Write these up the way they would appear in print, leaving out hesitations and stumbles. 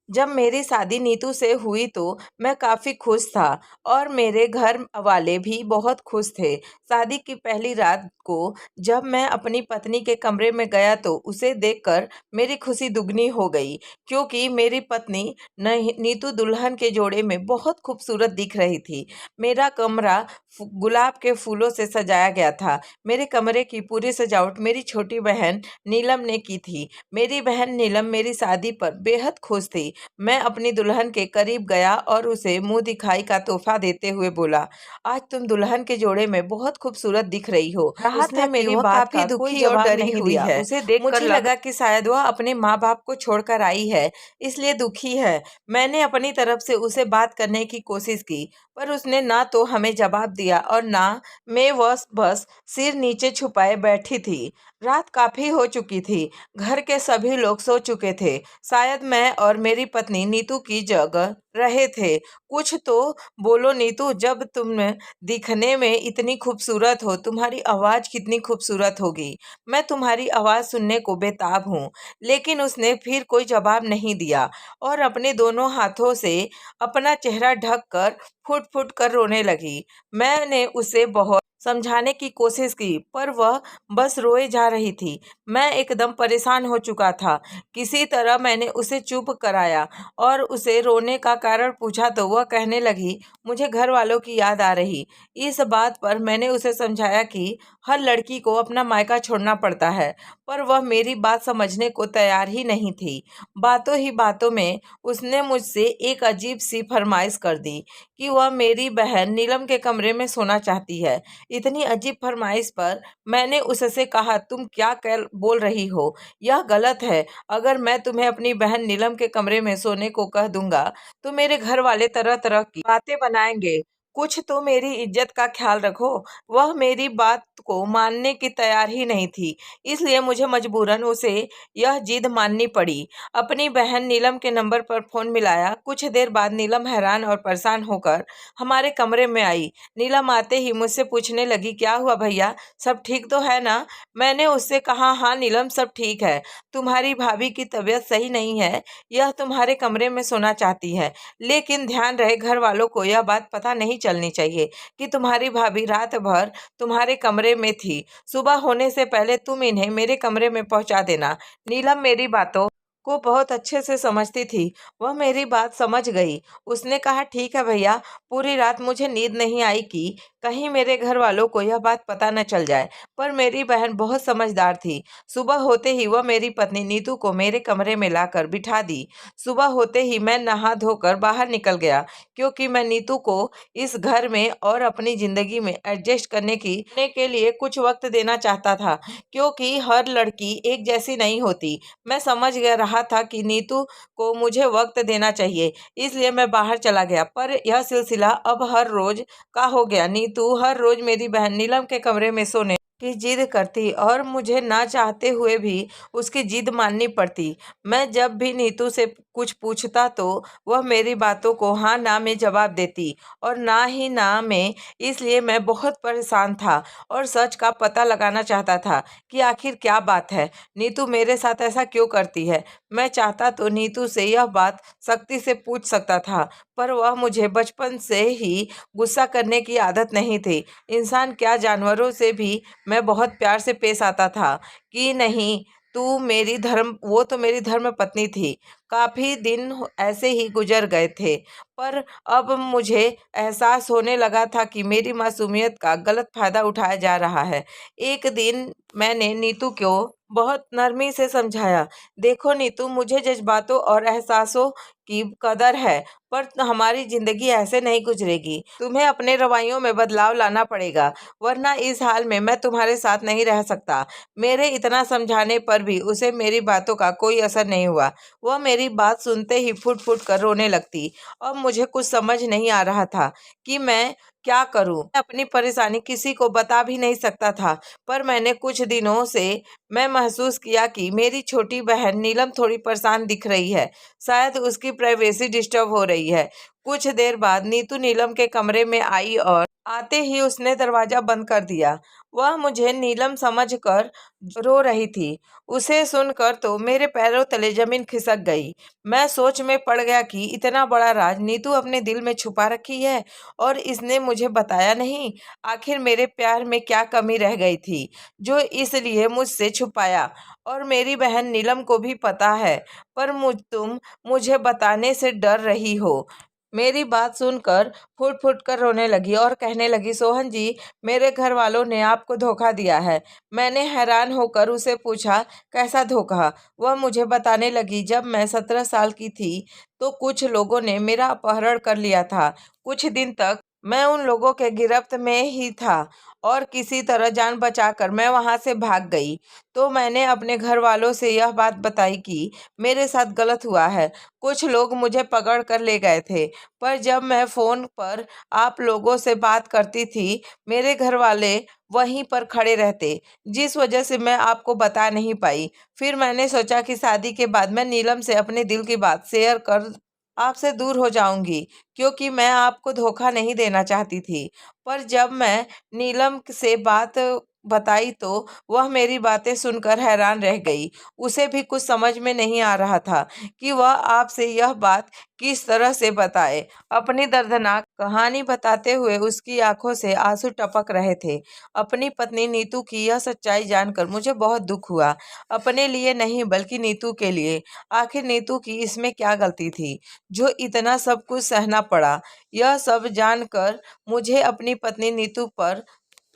जब मेरी शादी नीतू से हुई तो मैं काफ़ी खुश था और मेरे घर वाले भी बहुत खुश थे। शादी की पहली रात को जब मैं अपनी पत्नी के कमरे में गया तो उसे देखकर मेरी खुशी दुगनी हो गई, क्योंकि मेरी पत्नी नीतू दुल्हन के जोड़े में बहुत खूबसूरत दिख रही थी। मेरा कमरा गुलाब के फूलों से सजाया गया था। मेरे कमरे की पूरी सजावट मेरी छोटी बहन नीलम ने की थी। मेरी बहन नीलम मेरी शादी पर बेहद खुश थी। मैं अपनी दुल्हन के करीब गया और उसे मुंह दिखाई का तोहफा देते हुए बोला, आज तुम दुल्हन के जोड़े में बहुत खूबसूरत दिख रही हो। रहा उसने था कि मेरी वह बात काफी का कोई दुखी और जवाब डरी नहीं हुई दिया। है। उसे देखकर मुझे लगा कि शायद वह अपने माँ बाप को छोड़कर आई है, इसलिए दुखी है। मैंने अपनी तरफ से उसे बात करने की कोशिश की, पर उसने ना तो हमें जवाब दिया और ना मैं बस सिर नीचे छुपाए बैठी थी। रात काफी हो चुकी थी। घर के सभी लोग सो चुके थे। शायद मैं और मेरी पत्नी नीतू की जगह रहे थे। कुछ तो बोलो नीतू, जब तुम दिखने में इतनी खूबसूरत हो, तुम्हारी आवाज कितनी खूबसूरत होगी। मैं तुम्हारी आवाज सुनने को बेताब हूँ। लेकिन उसने फिर कोई जवाब नहीं दिया और अपने दोनों हाथों से अपना चेहरा ढक कर फुट फुट कर रोने लगी। मैंने उसे बहुत समझाने की कोशिश की, पर वह बस रोए जा रही थी। मैं एकदम परेशान हो चुका था। किसी तरह मैंने उसे चुप कराया और उसे रोने का कारण पूछा तो वह कहने लगी, मुझे घर वालों की याद आ रही। इस बात पर मैंने उसे समझाया कि हर लड़की को अपना मायका छोड़ना पड़ता है, पर वह मेरी बात समझने को तैयार ही नहीं थी। बातों ही बातों में उसने मुझसे एक अजीब सी फरमाइश कर दी कि वह मेरी बहन नीलम के कमरे में सोना चाहती है। इतनी अजीब फरमाइश पर मैंने उससे कहा, तुम क्या बोल रही हो? यह गलत है। अगर मैं तुम्हें अपनी बहन नीलम के कमरे में सोने को कह दूंगा तो मेरे घर वाले तरह तरह की बातें बनाएंगे। कुछ तो मेरी इज्जत का ख्याल रखो। वह मेरी बात को मानने की तैयार ही नहीं थी, इसलिए मुझे मजबूरन उसे यह जिद माननी पड़ी। अपनी बहन नीलम के नंबर पर फोन मिलाया। कुछ देर बाद नीलम हैरान और परेशान होकर हमारे कमरे में आई। नीलम आते ही मुझसे पूछने लगी, क्या हुआ भैया, सब ठीक तो है ना? मैंने उससे कहा, हाँ नीलम, सब ठीक है। तुम्हारी भाभी की तबीयत सही नहीं है, यह तुम्हारे कमरे में सोना चाहती है। लेकिन ध्यान रहे, घर वालों को यह बात पता नहीं चलनी चाहिए कि तुम्हारी भाभी रात भर तुम्हारे कमरे में थी। सुबह होने से पहले तुम इन्हें मेरे कमरे में पहुंचा देना। नीलम मेरी बातों को बहुत अच्छे से समझती थी। वह मेरी बात समझ गई। उसने कहा, ठीक है भैया। पूरी रात मुझे नींद नहीं आई कि कहीं मेरे घर वालों को यह बात पता न चल जाए, पर मेरी बहन बहुत समझदार थी। सुबह होते ही वह मेरी पत्नी नीतू को मेरे कमरे में लाकर बिठा दी। सुबह होते ही मैं नहा धोकर बाहर निकल गया, क्योंकि मैं नीतू को इस घर में और अपनी जिंदगी में एडजस्ट करने के लिए कुछ वक्त देना चाहता था, क्योंकि हर लड़की एक जैसी नहीं होती। मैं समझ गया रहा था कि नीतू को मुझे वक्त देना चाहिए, इसलिए मैं बाहर चला गया। पर यह सिलसिला अब हर रोज का हो गया। नीतू हर रोज मेरी बहन नीलम के कमरे में सोने की जिद करती और मुझे ना चाहते हुए भी उसकी जिद माननी पड़ती। मैं जब भी नीतू से कुछ पूछता तो वह मेरी बातों को हाँ ना में जवाब देती और ना ही ना में। इसलिए मैं बहुत परेशान था और सच का पता लगाना चाहता था कि आखिर क्या बात है, नीतू मेरे साथ ऐसा क्यों करती है। मैं चाहता तो नीतू से यह बात सख्ती से पूछ सकता था, पर वह मुझे बचपन से ही गुस्सा करने की आदत नहीं थी। इंसान क्या, जानवरों से भी मैं बहुत प्यार से पेश आता था कि नहीं, वो तो मेरी धर्म पत्नी थी। काफी दिन ऐसे ही गुजर गए थे, पर अब मुझे एहसास होने लगा था कि मेरी मासूमियत का गलत फायदा उठाया जा रहा है। एक दिन मैंने नीतू को बहुत नरमी से समझाया, देखो नीतू, मुझे जज्बातों और एहसासों की कदर है, पर हमारी जिंदगी ऐसे नहीं गुजरेगी। तुम्हें अपने रवैयों में बदलाव लाना पड़ेगा, वरना इस हाल में मैं तुम्हारे साथ नहीं रह सकता। मेरे इतना समझाने पर भी उसे मेरी बातों का कोई असर नहीं हुआ। वह मेरी बात सुनते ही फुट फुट कर रोने लगती। अब मुझे कुछ समझ नहीं आ रहा था कि मैं क्या करूं। मैं अपनी परेशानी किसी को बता भी नहीं सकता था, पर मैंने कुछ दिनों से मैं महसूस किया कि मेरी छोटी बहन नीलम थोड़ी परेशान दिख रही है। शायद उसकी प्राइवेसी डिस्टर्ब हो रही है। कुछ देर बाद नीतू नीलम के कमरे में आई और आते ही उसने दरवाजा बंद कर दिया। वह मुझे नीलम समझकर रो रही थी। उसे सुनकर तो मेरे पैरों तले जमीन खिसक गई। मैं सोच में पड़ गया कि इतना बड़ा राज नीतू अपने दिल में छुपा रखी है और इसने मुझे बताया नहीं। आखिर मेरे प्यार में क्या कमी रह गई थी जो इसलिए मुझसे छुपाया। और मेरी बहन नीलम को भी पता है, पर तुम मुझे बताने से डर रही हो। मेरी बात सुनकर फुट फुट कर रोने लगी और कहने लगी, सोहन जी, मेरे घर वालों ने आपको धोखा दिया है। मैंने हैरान होकर उसे पूछा, कैसा धोखा? वह मुझे बताने लगी, जब मैं 17 साल की थी तो कुछ लोगों ने मेरा अपहरण कर लिया था। कुछ दिन तक मैं उन लोगों के गिरफ्त में ही था और किसी तरह जान बचाकर मैं वहां से भाग गई। तो मैंने अपने घर वालों से यह बात बताई कि मेरे साथ गलत हुआ है। कुछ लोग मुझे पकड़ कर ले गए थे, पर जब मैं फ़ोन पर आप लोगों से बात करती थी, मेरे घर वाले वहीं पर खड़े रहते, जिस वजह से मैं आपको बता नहीं पाई। फिर मैंने सोचा कि शादी के बाद मैं नीलम से अपने दिल की बात शेयर कर आपसे दूर हो जाऊंगी, क्योंकि मैं आपको धोखा नहीं देना चाहती थी। पर जब मैं नीलम से बात बताई तो वह मेरी बातें सुनकर हैरान रह गई। उसे भी कुछ समझ में नहीं आ रहा था कि वह आपसे यह बात किस तरह से बताए। अपनी दर्दनाक कहानी बताते हुए उसकी आंखों से आंसू टपक रहे थे। अपनी पत्नी नीतू की यह सच्चाई जानकर मुझे बहुत दुख हुआ, अपने लिए नहीं बल्कि नीतू के लिए। आखिर नीतू की इसमें क्या गलती थी जो इतना सब कुछ सहना पड़ा? यह सब जानकर मुझे अपनी पत्नी नीतू पर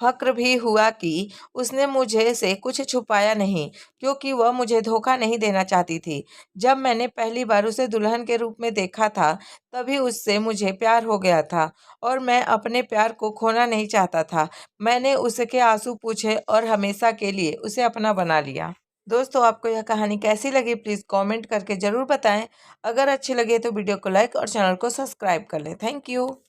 फ़क्र भी हुआ कि उसने मुझे से कुछ छुपाया नहीं, क्योंकि वह मुझे धोखा नहीं देना चाहती थी। जब मैंने पहली बार उसे दुल्हन के रूप में देखा था, तभी उससे मुझे प्यार हो गया था और मैं अपने प्यार को खोना नहीं चाहता था। मैंने उसके आंसू पूछे और हमेशा के लिए उसे अपना बना लिया। दोस्तों, आपको यह कहानी कैसी लगी प्लीज़ कमेंट करके ज़रूर बताएं। अगर अच्छी लगे तो वीडियो को लाइक और चैनल को सब्सक्राइब कर लें। Thank you.